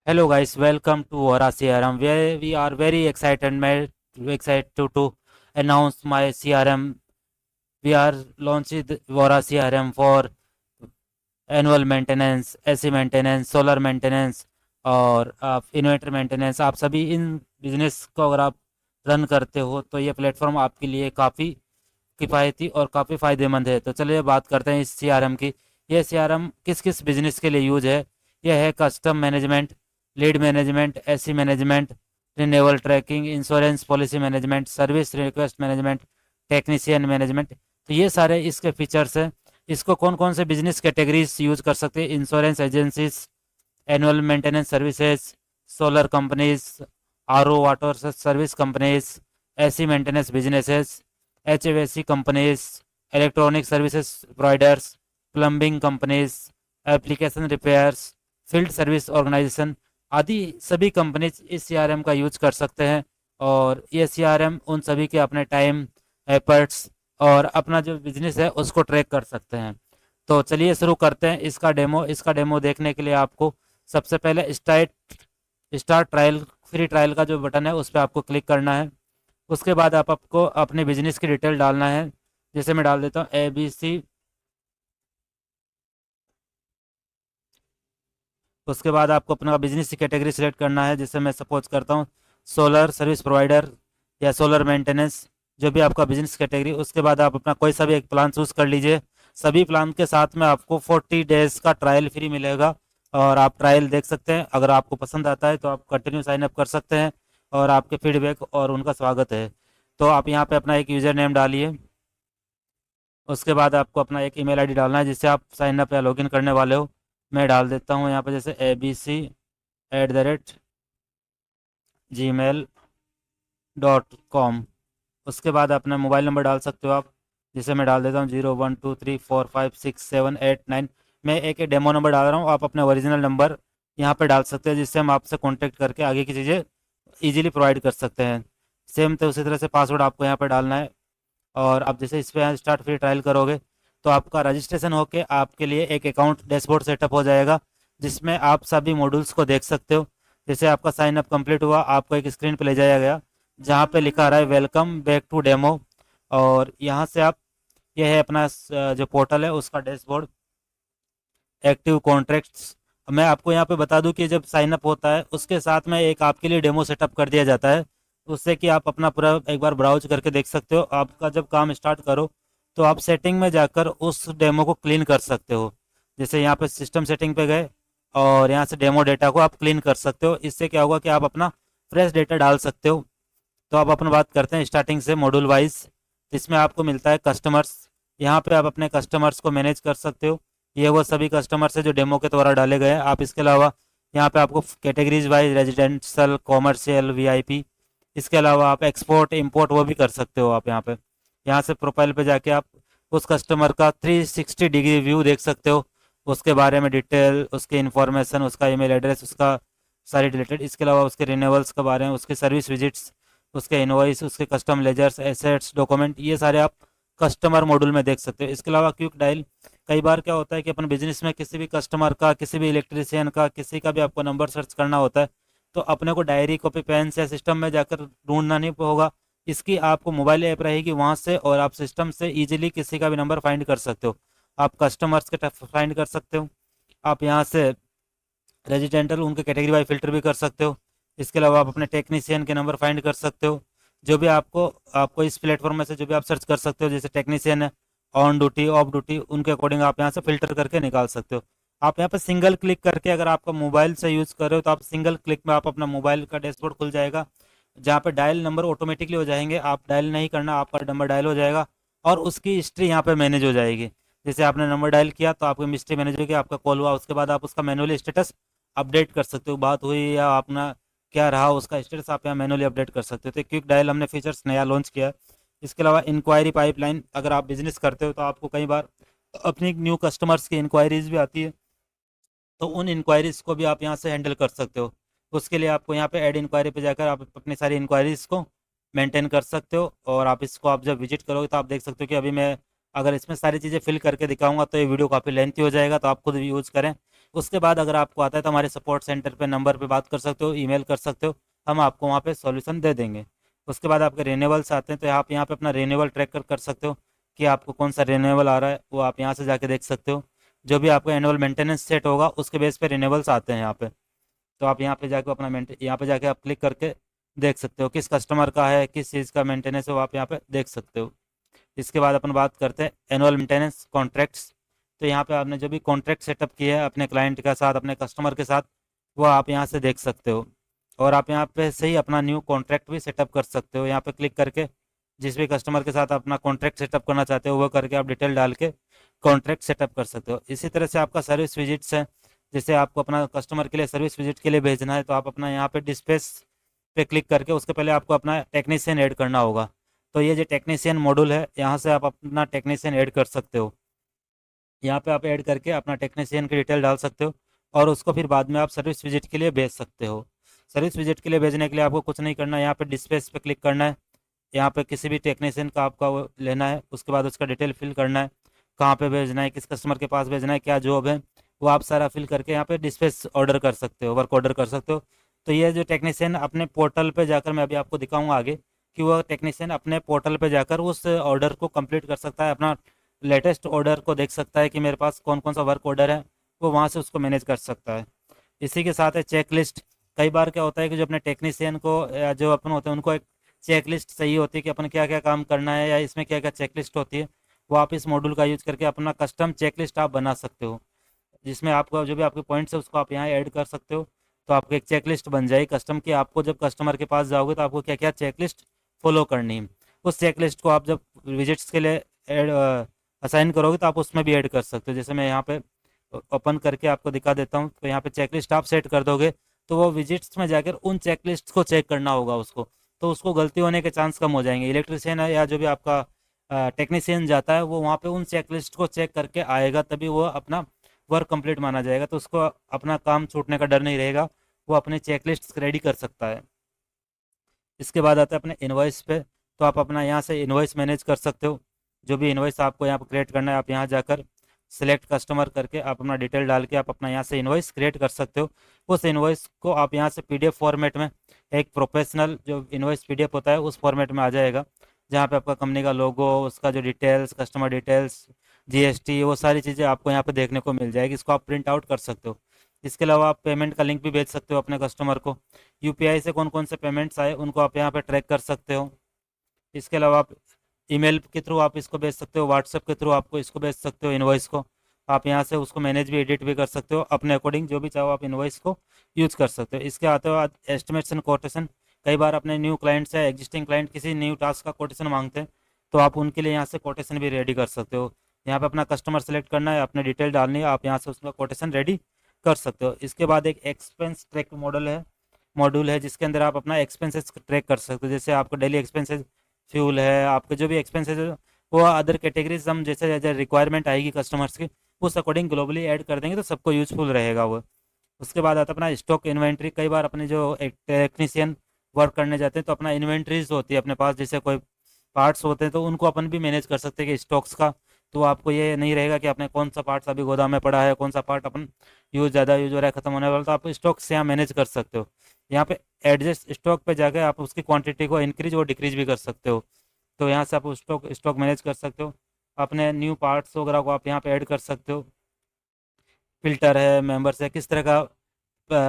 Hello guys, welcome to Aura CRM where we are very excited to announce my CRM. We are launching the Aura CRM for annual maintenance, AC maintenance, solar maintenance और आप inverter maintenance. आप सभी in business को अगर आप run करते हो तो ये प्लेटफॉर्म आपके लिए काफ़ी किफ़ायती और काफ़ी फ़ायदेमंद है। तो चलिए बात करते हैं इस सीआरएम की। ये सीआरएम किस किस बिजनेस के लिए यूज है। यह है custom management, lead management, AC management, renewal tracking, insurance policy management, service request management, technician management. तो ये सारे इसके फीचर्स हैं। इसको कौन कौन से बिजनेस कैटेगरीज यूज कर सकते हैं? Insurance agencies, annual maintenance services, solar companies, RO water service companies, AC maintenance businesses, HVAC companies, electronic services providers, plumbing companies, application repairs, field service organization आदि सभी कंपनीज इस सीआरएम का use कर सकते हैं। और ये सीआरएम उन सभी के अपने टाइम, एफर्ट्स और अपना जो बिजनेस है उसको ट्रैक कर सकते हैं। तो चलिए शुरू करते हैं इसका डेमो देखने के लिए आपको सबसे पहले स्टार्ट ट्रायल, फ्री ट्रायल का जो बटन है उस पर आपको क्लिक करना है। उसके बाद आपको अपने बिजनेस की डिटेल डालना है। जैसे मैं डाल देता हूँ ABC। उसके बाद आपको अपना बिजनेस की कैटेगरी सिलेक्ट करना है। जैसे मैं सपोज करता हूँ सोलर सर्विस प्रोवाइडर या सोलर मेंटेनेंस, जो भी आपका बिजनेस कैटेगरी। उसके बाद आप अपना कोई सा भी एक प्लान चूज़ कर लीजिए। सभी प्लान के साथ में आपको 40 डेज का ट्रायल फ्री मिलेगा और आप ट्रायल देख सकते हैं। अगर आपको पसंद आता है तो आप कंटिन्यू साइन अप कर सकते हैं और आपके फीडबैक और उनका स्वागत है। तो आप यहाँ पे अपना एक यूज़र नेम डालिए। उसके बाद आपको अपना एक ईमेल आईडी डालना है जिससे आप साइन अप या लॉगिन करने वाले हो। मैं डाल देता हूँ यहाँ पे जैसे abc@gmail.com। उसके बाद अपना मोबाइल नंबर डाल सकते हो आप। जैसे मैं डाल देता हूँ 0123456789। मैं एक डेमो नंबर डाल रहा हूँ, आप अपना ओरिजिनल नंबर यहाँ पे डाल सकते हैं जिससे हम आपसे कांटेक्ट करके आगे की चीज़ें इजीली प्रोवाइड कर सकते हैं। सेम तो उसी तरह से पासवर्ड आपको यहाँ पे डालना है। और आप जैसे इस पर स्टार्ट फ्री ट्रायल करोगे तो आपका रजिस्ट्रेशन होके आपके लिए एक अकाउंट डैशबोर्ड सेटअप हो जाएगा जिसमें आप सभी मॉड्यूल्स को देख सकते हो। जैसे आपका साइन अप कंप्लीट हुआ, आपको एक स्क्रीन पे ले जाया गया जहाँ पे लिखा आ रहा है वेलकम बैक टू डेमो। और यहाँ से आप, यह है अपना जो पोर्टल है उसका डैशबोर्ड, एक्टिव कॉन्ट्रैक्ट्स। मैं आपको यहाँ पे बता दूं कि जब साइन अप होता है उसके साथ में एक आपके लिए डेमो सेटअप कर दिया जाता है, उससे कि आप अपना पूरा एक बार ब्राउज करके देख सकते हो। आपका जब काम स्टार्ट करो तो आप सेटिंग में जाकर उस डेमो को क्लीन कर सकते हो। जैसे यहाँ पे सिस्टम सेटिंग पे गए और यहाँ से डेमो डेटा को आप क्लीन कर सकते हो। इससे क्या होगा कि आप अपना फ्रेश डेटा डाल सकते हो। तो अब अपन बात करते हैं स्टार्टिंग से मॉड्यूल वाइज। इसमें आपको मिलता है कस्टमर्स। यहाँ पे आप अपने कस्टमर्स को मैनेज कर सकते हो। ये वो सभी कस्टमर्स है जो डेमो के द्वारा डाले गए हैं। आप इसके अलावा यहाँ पे आपको categories wise residential, commercial, VIP, इसके अलावा आप एक्सपोर्ट इंपोर्ट वो भी कर सकते हो। आप यहाँ से प्रोफाइल पे जाके आप उस कस्टमर का 360 डिग्री व्यू देख सकते हो, उसके बारे में डिटेल, उसकी इन्फॉर्मेशन, उसका ईमेल एड्रेस, उसका सारी रिलेटेड। इसके अलावा उसके रिन्यूअल्स के बारे में, उसके सर्विस विजिट्स, उसके इनवॉइस, उसके कस्टम लेजर्स, एसेट्स, डॉक्यूमेंट, ये सारे आप कस्टमर मॉड्यूल में देख सकते हो। इसके अलावा क्विक डायल, कई बार क्या होता है कि अपन बिजनेस में किसी भी कस्टमर का, किसी भी इलेक्ट्रीशियन का, किसी का भी आपको नंबर सर्च करना होता है तो अपने को डायरी, कॉपी, पेन से सिस्टम में जाकर ढूंढना नहीं होगा। इसकी आपको मोबाइल ऐप रहेगी वहाँ से, और आप सिस्टम से इजीली किसी का भी नंबर फाइंड कर सकते हो। आप कस्टमर्स के फाइंड कर सकते हो। आप यहाँ से रेजिडेंटल उनके कैटेगरी वाइज फिल्टर भी कर सकते हो। इसके अलावा आप अपने टेक्नीशियन के नंबर फाइंड कर सकते हो। जो भी आपको आपको इस प्लेटफॉर्म में से जो भी आप सर्च कर सकते हो, जैसे टेक्नीशियन है, ऑन ड्यूटी, ऑफ ड्यूटी, उनके अकॉर्डिंग आप यहाँ से फिल्टर करके निकाल सकते हो। आप यहाँ पे सिंगल क्लिक करके, अगर आपका मोबाइल से यूज़ कर रहे हो तो आप सिंगल क्लिक में आप अपना मोबाइल का डैशबोर्ड खुल जाएगा जहाँ पे डायल नंबर ऑटोमेटिकली हो जाएंगे। आप डायल नहीं करना, आपका नंबर डायल हो जाएगा और उसकी हिस्ट्री यहाँ पे मैनेज हो जाएगी। जैसे आपने नंबर डायल किया तो आपकी हिस्ट्री मैनेज होगी, आपका कॉल हुआ, उसके बाद आप उसका मैनुअली स्टेटस अपडेट कर सकते हो। बात हुई या अपना क्या रहा उसका स्टेटस आप यहाँ मैनुअली अपडेट कर सकते हो। तो क्विक डायल हमने फीचर्स नया लॉन्च किया है। इसके अलावा इंक्वायरी पाइपलाइन, अगर आप बिजनेस करते हो तो आपको कई बार अपनी न्यू कस्टमर्स की इंक्वायरीज भी आती है, तो उन इंक्वायरीज को भी आप यहाँ से हैंडल कर सकते हो। उसके लिए आपको यहाँ पे ऐड इंक्वायरी पे जाकर आप अपनी सारी इंक्वायरीज को मेंटेन कर सकते हो। और आप इसको आप जब विजिट करोगे तो आप देख सकते हो कि अभी मैं अगर इसमें सारी चीज़ें फिल करके दिखाऊंगा तो ये वीडियो काफ़ी लेंथी हो जाएगा, तो आप खुद यूज़ करें। उसके बाद अगर आपको आता है तो हमारे सपोर्ट सेंटर पे नंबर पे बात कर सकते हो, ईमेल कर सकते हो, हम आपको वहाँ पे सॉल्यूशन दे देंगे। उसके बाद आपके रिन्यूअल्स आते हैं तो आप यहाँ पे अपना रिन्यूअल ट्रैक कर सकते हो कि आपको कौन सा रिन्यूअल आ रहा है, वो आप यहाँ से जाके देख सकते हो। जो भी आपका एनुअल मेंटेनेंस सेट होगा उसके बेस पे रिन्यूअल्स आते हैं यहाँ पे। तो आप यहाँ पे जाके अपना यहाँ पे जाके आप क्लिक करके देख सकते हो किस कस्टमर का है, किस चीज़ का मेंटेनेंस है, वो आप यहाँ पे देख सकते हो। इसके बाद अपन बात करते हैं एनुअल मेंटेनेंस कॉन्ट्रैक्ट्स। तो यहाँ पे आपने जो भी कॉन्ट्रैक्ट सेटअप किया है अपने क्लाइंट के साथ, अपने कस्टमर के साथ, वो आप यहाँ से देख सकते हो। और आप यहाँ पे से ही अपना न्यू कॉन्ट्रैक्ट भी सेटअप कर सकते हो। यहाँ पे क्लिक करके जिस भी कस्टमर के साथ अपना कॉन्ट्रैक्ट सेटअप करना चाहते हो वो करके आप डिटेल डाल के कॉन्ट्रैक्ट सेटअप कर सकते हो। इसी तरह से आपका सर्विस विजिट्स है, जैसे आपको अपना कस्टमर के लिए सर्विस विजिट के लिए भेजना है तो आप अपना यहाँ पे डिस्पैच पे क्लिक करके उसके पहले आपको अपना टेक्नीशियन ऐड करना होगा। तो ये जो टेक्नीशियन मॉड्यूल है यहाँ से आप अपना टेक्नीशियन ऐड कर सकते हो। यहाँ पे आप ऐड करके अपना टेक्नीशियन की डिटेल डाल सकते हो और उसको फिर बाद में आप सर्विस विजिट के लिए भेज सकते हो। सर्विस विजिट के लिए भेजने के लिए आपको कुछ नहीं करना है, यहाँ पे डिस्पैच पे क्लिक करना है। यहाँ पे किसी भी टेक्नीशियन का आपका वो लेना है, उसके बाद उसका डिटेल फिल करना है, कहाँ पे भेजना है, किस कस्टमर के पास भेजना है, क्या जॉब है, वो आप सारा फिल करके यहाँ पे डिस्पैच ऑर्डर कर सकते हो, वर्क ऑर्डर कर सकते हो। तो ये जो टेक्नीशियन अपने पोर्टल पे जाकर, मैं अभी आपको दिखाऊंगा आगे कि वो टेक्नीशियन अपने पोर्टल पे जाकर उस ऑर्डर को कंप्लीट कर सकता है, अपना लेटेस्ट ऑर्डर को देख सकता है कि मेरे पास कौन कौन सा वर्क ऑर्डर है, वो वहाँ से उसको मैनेज कर सकता है। इसी के साथ है चेक लिस्ट। कई बार क्या होता है कि जो अपने टेक्नीशियन को या जो अपन होते हैं उनको एक चेक लिस्ट चाहिए होती है कि अपन क्या क्या काम करना है या इसमें क्या क्या चेक लिस्ट होती है, वो आप इस मॉड्यूल का यूज करके अपना कस्टम चेक लिस्ट आप बना सकते हो, जिसमें आपको जो भी आपके पॉइंट्स है उसको आप यहाँ ऐड कर सकते हो। तो आपको एक चेक लिस्ट बन जाएगी कस्टम की। आपको जब कस्टमर के पास जाओगे तो आपको क्या क्या चेक लिस्ट फॉलो करनी है, उस चेक लिस्ट को आप जब विजिट्स के लिए ऐड असाइन करोगे तो आप उसमें भी ऐड कर सकते हो। जैसे मैं यहाँ पे ओपन करके आपको दिखा देता हूँ, तो यहाँ पे चेक लिस्ट आप सेट कर दोगे तो वो विजिट्स में जाकर उन चेक लिस्ट को चेक करना होगा उसको, तो उसको गलती होने के चांस कम हो जाएंगे। इलेक्ट्रिशियन है या जो भी आपका टेक्नीशियन जाता है वो वहाँ पे उन चेक लिस्ट को चेक करके आएगा, तभी वो अपना वर्क कंप्लीट माना जाएगा, तो उसको अपना काम छूटने का डर नहीं रहेगा, वो अपने चेक लिस्ट रेडी कर सकता है। इसके बाद आता है अपने इन्वॉइस पे। तो आप अपना यहाँ से इन्वॉइस मैनेज कर सकते हो। जो भी इन्वॉइस आपको यहाँ पर क्रिएट करना है आप यहाँ जाकर सिलेक्ट कस्टमर करके आप अपना डिटेल डाल के आप अपना यहाँ से इन्वॉइस क्रिएट कर सकते हो। उस इन्वॉइस को आप यहाँ से पीडीएफ फॉर्मेट में, एक प्रोफेशनल जो इन्वॉइस पीडीएफ होता है उस फॉर्मेट में आ जाएगा, जहाँ पे आपका कंपनी का लोगो, उसका जो डिटेल्स, कस्टमर डिटेल्स, जीएसटी, वो सारी चीज़ें आपको यहाँ पे देखने को मिल जाएगी। इसको आप प्रिंट आउट कर सकते हो। इसके अलावा आप पेमेंट का लिंक भी भेज सकते हो अपने कस्टमर को। यूपीआई से कौन कौन से पेमेंट्स आए उनको आप यहाँ पे ट्रैक कर सकते हो। इसके अलावा आप ईमेल के थ्रू आप इसको भेज सकते हो, व्हाट्सएप के थ्रू आपको इसको भेज सकते हो इनवॉइस को। आप यहाँ से उसको मैनेज भी, एडिट भी कर सकते हो अपने अकॉर्डिंग, जो भी चाहो आप इनवॉइस को यूज कर सकते हो। इसके आते हो एस्टिमेट्स एंड कोटेशन। कई बार अपने न्यू क्लाइंट्स या एग्जिस्टिंग क्लाइंट किसी न्यू टास्क का कोटेशन मांगते हैं, तो आप उनके लिए यहाँ से कोटेशन भी रेडी कर सकते हो। यहाँ पे अपना कस्टमर सेलेक्ट करना है, अपने डिटेल डालनी है, आप यहाँ से उसका कोटेशन रेडी कर सकते हो। इसके बाद एक एक्सपेंस ट्रैक मॉड्यूल है जिसके अंदर आप अपना एक्सपेंसेस ट्रैक कर सकते हो। जैसे आपको डेली एक्सपेंसेस, फ्यूल है, आपके जो भी एक्सपेंसेस है, वो अदर कैटेगरीज हम जैसे जैसे रिक्वायरमेंट आएगी कस्टमर्स की उस अकॉर्डिंग ग्लोबली ऐड कर देंगे तो सबको यूजफुल रहेगा वो। उसके बाद आता है अपना स्टॉक इन्वेंट्री। कई बार अपने जो एक टेक्नीशियन वर्क करने जाते हैं तो अपना इन्वेंट्रीज होती है अपने पास, जैसे कोई पार्ट्स होते हैं तो उनको अपन भी मैनेज कर सकते हैं कि स्टॉक्स का। तो आपको ये नहीं रहेगा कि आपने कौन सा पार्ट्स अभी गोदाम में पड़ा है, कौन सा पार्ट अपन ज़्यादा यूज हो रहा है, खत्म होने वाला, तो आप स्टॉक से यहाँ मैनेज कर सकते हो। यहाँ पे एडजस्ट स्टॉक पे जाकर आप उसकी क्वांटिटी को इंक्रीज और डिक्रीज भी कर सकते हो। तो यहाँ से आप स्टॉक स्टॉक मैनेज कर सकते हो। अपने न्यू पार्ट्स वगैरह को आप यहाँ पे ऐड कर सकते हो। फिल्टर है, मेंबर्स है, किस तरह का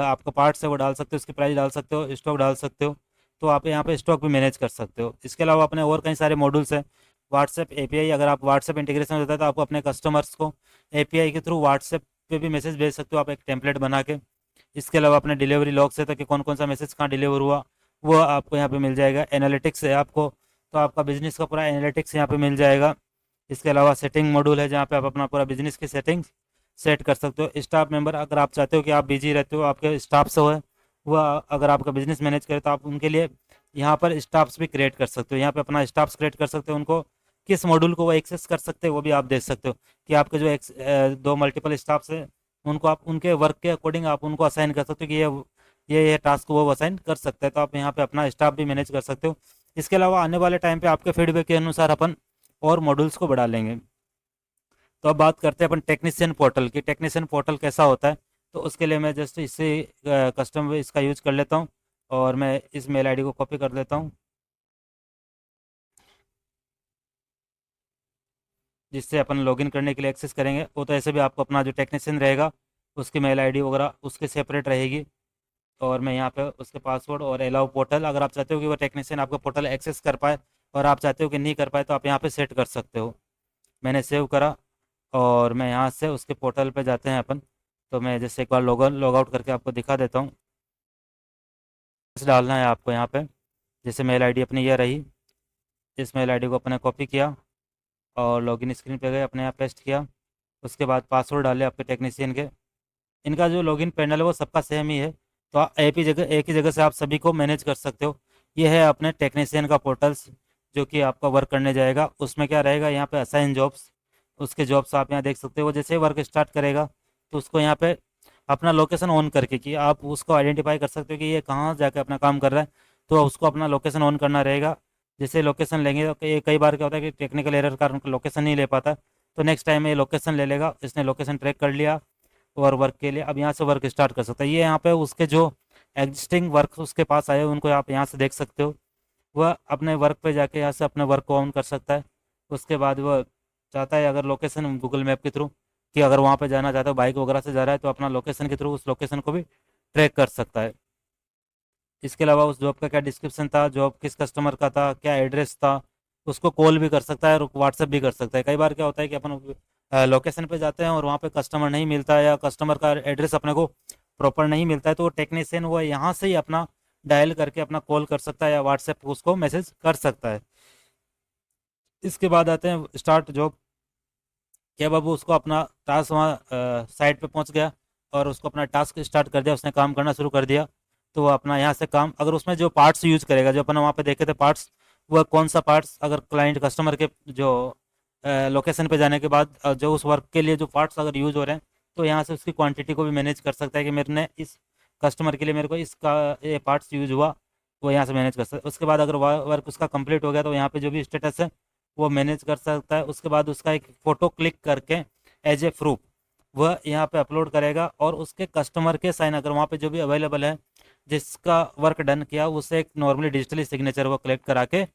आपका पार्ट्स है वो डाल सकते हो, उसकी प्राइस डाल सकते हो, स्टॉक डाल सकते हो। तो आप यहाँ पे स्टॉक भी मैनेज कर सकते हो। इसके अलावा अपने और कई सारे मॉड्यूल्स हैं। व्हाट्सएप एपीआई, अगर आप व्हाट्सएप इंटीग्रेशन होता है तो आप अपने कस्टमर्स को एपीआई के थ्रू व्हाट्सएप पे भी मैसेज भेज सकते हो आप एक टेम्पलेट बना के। इसके अलावा अपने डिलीवरी लॉग से तक कि कौन कौन सा मैसेज कहाँ डिलीवर हुआ वो आपको यहाँ पे मिल जाएगा। एनालिटिक्स है आपको, तो आपका बिजनेस का पूरा एनालिटिक्स यहाँ पे मिल जाएगा। इसके अलावा सेटिंग मॉड्यूल है जहाँ पे आप अपना पूरा बिजनेस की सेटिंग्स सेट कर सकते हो। स्टाफ मेंबर, अगर आप चाहते हो कि आप बिजी रहते हो, आपके स्टाफ से हो वो अगर आपका बिजनेस मैनेज करे तो आप उनके लिए यहाँ पर स्टाफ्स भी क्रिएट कर सकते हो। यहाँ पे अपना स्टाफ्स क्रिएट कर सकते हो, उनको किस मॉड्यूल को वो एक्सेस कर सकते हैं वो भी आप देख सकते हो कि आपके जो दो मल्टीपल स्टाफ्स हैं उनको आप उनके वर्क के अकॉर्डिंग आप उनको असाइन कर सकते हो कि ये टास्क वो असाइन कर सकते हैं। तो आप यहाँ पे अपना स्टाफ भी मैनेज कर सकते हो। इसके अलावा आने वाले टाइम पे आपके फीडबैक के अनुसार अपन और मॉड्यूल्स को बढ़ा लेंगे। तो अब बात करते हैं अपन टेक्नीशियन पोर्टल की। टेक्नीशियन पोर्टल कैसा होता है तो उसके लिए मैं जस्ट इससे कस्टम इसका यूज कर लेता हूँ, और मैं इस मेल आईडी को कॉपी कर लेता हूँ, जिससे अपन लॉगिन करने के लिए एक्सेस करेंगे। वो तो ऐसे भी आपको अपना जो टेक्नीशियन रहेगा उसकी मेल आईडी वगैरह उसके सेपरेट रहेगी। और मैं यहाँ पे उसके पासवर्ड और अलाउ पोर्टल, अगर आप चाहते हो कि वो टेक्नीशियन आपका पोर्टल एक्सेस कर पाए और आप चाहते हो कि नहीं कर पाए, तो आप यहाँ पे सेट कर सकते हो। मैंने सेव करा, और मैं यहाँ से उसके पोर्टल पे जाते हैं अपन। तो मैं जैसे एक बार लॉग आउट करके आपको दिखा देता हूँ। बस डालना है आपको यहाँ पे, जैसे मेल आईडी अपनी ये रही, इस मेल आईडी को अपने कॉपी किया और लॉगिन स्क्रीन पे गए, अपने यहाँ पेस्ट किया। उसके बाद पासवर्ड डाले आपके टेक्नीशियन के। इनका जो लॉगिन पैनल है वो सबका सेम ही है, तो एक ही जगह से आप सभी को मैनेज कर सकते हो। ये है अपने टेक्नीशियन का पोर्टल्स, जो कि आपका वर्क करने जाएगा। उसमें क्या रहेगा, यहाँ पे असाइन जॉब्स, उसके जॉब्स आप यहाँ देख सकते हो। जैसे वर्क स्टार्ट करेगा तो उसको यहाँ पे अपना लोकेशन ऑन करके, कि आप उसको आइडेंटिफाई कर सकते हो कि ये कहाँ जाके अपना काम कर रहा है, तो उसको अपना लोकेशन ऑन करना रहेगा। जैसे लोकेशन लेंगे तो कई बार क्या होता है कि टेक्निकल एरर कारण लोकेशन नहीं ले पाता, तो नेक्स्ट टाइम ये लोकेशन ले लेगा। इसने लोकेशन ट्रैक कर लिया और वर्क के लिए अब यहाँ से वर्क स्टार्ट कर सकता है। ये यहाँ पे उसके जो एग्जिस्टिंग वर्क उसके पास आए उनको आप यहाँ से देख सकते हो। वह अपने वर्क पे जाके यहाँ से अपने वर्क को ऑन कर सकता है। उसके बाद वह चाहता है अगर लोकेशन गूगल मैप के थ्रू, कि अगर वहाँ पे जाना चाहता है बाइक वगैरह से जा रहा है, तो अपना लोकेशन के थ्रू उस लोकेशन को भी ट्रैक कर सकता है। इसके अलावा उस जॉब का क्या डिस्क्रिप्शन था, जॉब किस कस्टमर का था, क्या एड्रेस था, उसको कॉल भी कर सकता है और व्हाट्सएप भी कर सकता है। कई बार क्या होता है कि अपन लोकेशन पे जाते हैं और वहाँ पे कस्टमर नहीं मिलता है, या कस्टमर का एड्रेस अपने को प्रॉपर नहीं मिलता है, तो वो टेक्नीशियन वो यहाँ से ही अपना डायल करके अपना कॉल कर सकता है या व्हाट्सएप पे उसको मैसेज कर सकता है। इसके बाद आते हैं स्टार्ट जॉब। क्या बाबू उसको अपना टास्क वहाँ साइट पे पहुँच गया और उसको अपना टास्क स्टार्ट कर दिया, उसने काम करना शुरू कर दिया। तो वो अपना यहाँ से काम, अगर उसमें जो पार्ट्स यूज करेगा, जो अपन वहाँ पे देखे थे पार्ट्स, वह कौन सा पार्ट्स, अगर क्लाइंट कस्टमर के जो लोकेशन पे जाने के बाद जो उस वर्क के लिए जो पार्ट्स अगर यूज हो रहे हैं, तो यहाँ से उसकी क्वांटिटी को भी मैनेज कर सकता है कि मेरे ने इस कस्टमर के लिए मेरे को इसका ये पार्ट्स यूज हुआ, वो यहाँ से मैनेज कर सकता है। उसके बाद अगर वर्क उसका कंप्लीट हो गया, तो यहाँ पे जो भी स्टेटस है वो मैनेज कर सकता है। उसके बाद उसका एक फ़ोटो क्लिक करके एज ए प्रूफ वह यहाँ पे अपलोड करेगा, और उसके कस्टमर के साइन अगर वहाँ पे जो भी अवेलेबल है जिसका वर्क डन किया, उससे एक नॉर्मली डिजिटली सिग्नेचर वो कलेक्ट करा के,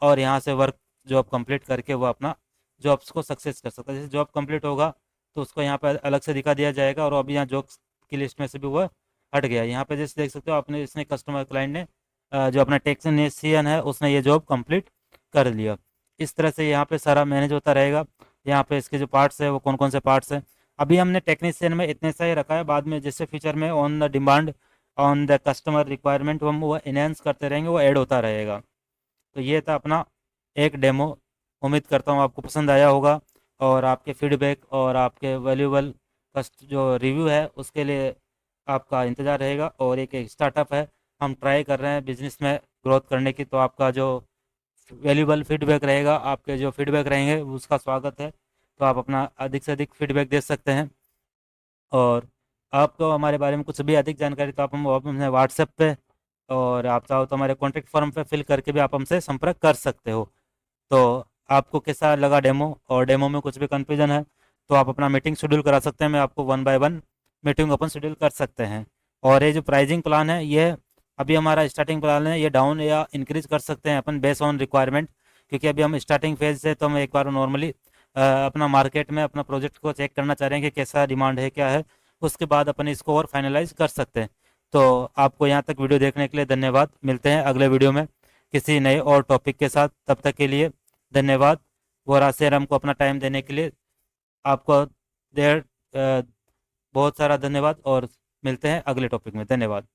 और यहाँ से वर्क जॉब कंप्लीट करके वो अपना जॉब्स को सक्सेस कर सकता है। जैसे जॉब कंप्लीट होगा तो उसको यहाँ पे अलग से दिखा दिया जाएगा, और अभी यहाँ जॉब्स की लिस्ट में से भी वह हट गया। यहाँ पे जैसे देख सकते हो आपने, इसने कस्टमर क्लाइंट ने जो अपना टेक्नीशियन है उसने ये जॉब कंप्लीट कर लिया। इस तरह से यहाँ पे सारा मैनेज होता रहेगा। यहाँ पे इसके जो पार्ट्स है वो कौन कौन से पार्ट्स हैं, अभी हमने टेक्नीशियन में इतने सा ही रखा है। बाद में जैसे फ्यूचर में on the demand, on the customer requirement, हम वो इनहेंस करते रहेंगे, वो ऐड होता रहेगा। तो ये था अपना एक डेमो। उम्मीद करता हूँ आपको पसंद आया होगा, और आपके फीडबैक और आपके वैल्यूबल कस्ट जो रिव्यू है उसके लिए आपका इंतज़ार रहेगा। और एक स्टार्टअप है, हम ट्राई कर रहे हैं बिजनेस में ग्रोथ करने की, तो आपका जो वैल्यूबल फीडबैक रहेगा, आपके जो फीडबैक रहेंगे उसका स्वागत है। तो आप अपना अधिक से अधिक फीडबैक दे सकते हैं। और आपको हमारे बारे में कुछ भी अधिक जानकारी, तो आप हमसे व्हाट्सएप पे, और आप चाहो तो हमारे कॉन्टैक्ट फॉर्म पे फिल करके भी आप हमसे संपर्क कर सकते हो। तो आपको कैसा लगा डेमो, और डेमो में कुछ भी कन्फ्यूजन है तो आप अपना मीटिंग शेड्यूल करा सकते हैं। मैं आपको 1 बाय 1 मीटिंग अपन शेड्यूल कर सकते हैं। और ये जो प्राइजिंग प्लान है, ये अभी हमारा स्टार्टिंग प्लान है, ये डाउन या इंक्रीज कर सकते हैं अपन बेस ऑन रिक्वायरमेंट, क्योंकि अभी हम स्टार्टिंग फेज से, तो हम एक बार नॉर्मली अपना मार्केट में अपना प्रोजेक्ट को चेक करना चाह रहे हैं कि कैसा डिमांड है, क्या है। उसके बाद अपन इसको और फाइनलाइज कर सकते हैं। तो आपको यहाँ तक वीडियो देखने के लिए धन्यवाद। मिलते हैं अगले वीडियो में किसी नए और टॉपिक के साथ। तब तक के लिए धन्यवाद। और आसिर हमको अपना टाइम देने के लिए आपको देर बहुत सारा धन्यवाद, और मिलते हैं अगले टॉपिक में। धन्यवाद।